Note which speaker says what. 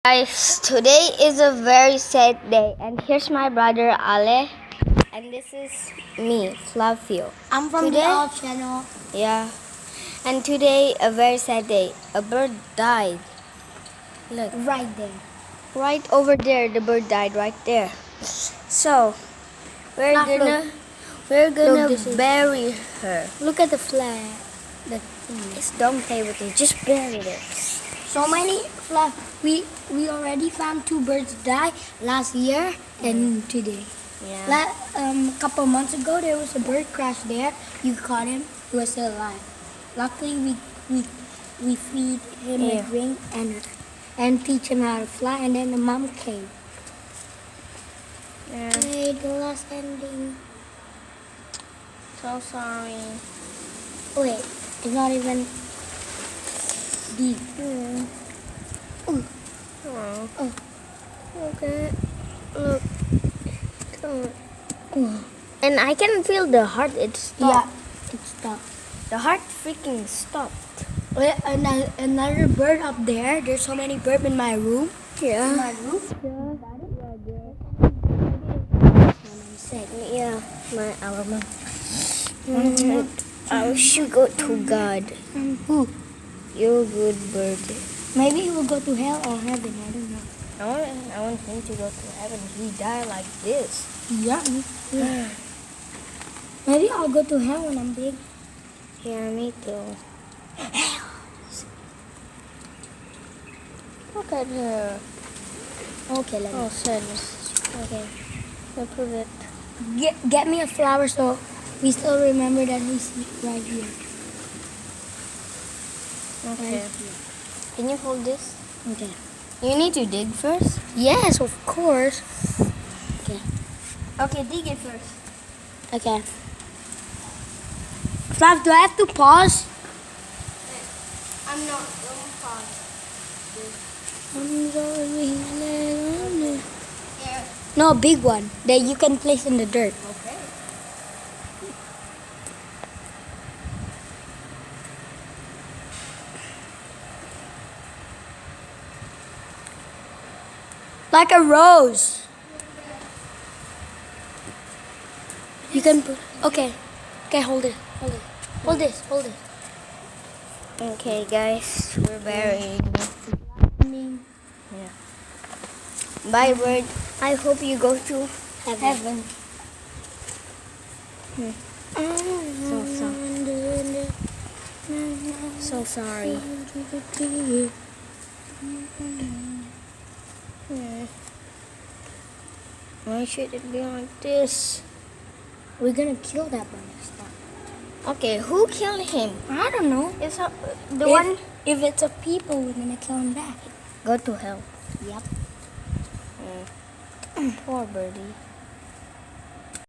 Speaker 1: Guys, today is a very sad day, and here's my brother Ale, and this is me, Flavio.
Speaker 2: I'm from
Speaker 1: Today-
Speaker 2: the All Channel.
Speaker 1: Yeah, and today a very sad day. A bird died. Look,
Speaker 2: Right there.
Speaker 1: right over there, the bird died right there. So we're
Speaker 2: Ah,
Speaker 1: gonna
Speaker 2: Look, this is-
Speaker 1: bury her.
Speaker 2: Look at the flag. The
Speaker 1: Just don't play with it. Just bury it.
Speaker 2: so many flag. We already found 2 birds die last year and today.
Speaker 1: Yeah.
Speaker 2: A couple months ago there was a bird crash there. You caught him. He was still alive. Luckily we feed him
Speaker 1: Yeah.
Speaker 2: a drink and teach him how to fly. And then the mom came.
Speaker 1: Yeah.
Speaker 2: Hey, the last ending.
Speaker 1: So sorry.
Speaker 2: Wait, it's not even deep.
Speaker 1: Oh. Okay. Look. And I can feel the heart. It stopped.
Speaker 2: Yeah, it stopped.
Speaker 1: The heart freaking stopped.
Speaker 2: Wait, another bird up there. There's so many birds in my room.
Speaker 1: Yeah.
Speaker 2: In my roof.
Speaker 1: Yeah. My album. I should go to God.
Speaker 2: Who?
Speaker 1: You're a good bird.
Speaker 2: Maybe he will go to hell or heaven. I don't know.
Speaker 1: I want him to go to heaven. He died like this.
Speaker 2: Yeah. Maybe I'll go to hell when I'm big.
Speaker 1: Yeah, me too. Look at her.
Speaker 2: Okay, let me.
Speaker 1: Oh, sadness. Okay. Let's prove it.
Speaker 2: Get me a flower so we still remember that he's right here.
Speaker 1: Okay.
Speaker 2: Right here.
Speaker 1: Can you hold this?
Speaker 2: Okay.
Speaker 1: You need to dig first.
Speaker 2: Yes, of course. Okay.
Speaker 1: Okay, dig it first.
Speaker 2: Okay. Flav, do I have to pause?
Speaker 1: I'm not. Don't pause.
Speaker 2: I'm sorry.
Speaker 1: Here.
Speaker 2: No, a big one that you can place in the dirt.
Speaker 1: Okay.
Speaker 2: Like a rose. You can put. Okay. Okay, hold it. Hold it. Hold this. Hold it.
Speaker 1: Okay, guys, we're burying. Yeah. Bye, bird. I hope you go to
Speaker 2: Heaven.
Speaker 1: So sorry. Why should it be like this?
Speaker 2: We're gonna kill that one next time.
Speaker 1: Okay, who killed him?
Speaker 2: I don't know.
Speaker 1: It's the one.
Speaker 2: If it's a people, we're gonna kill him back.
Speaker 1: Go to hell.
Speaker 2: Yep.
Speaker 1: Poor birdie.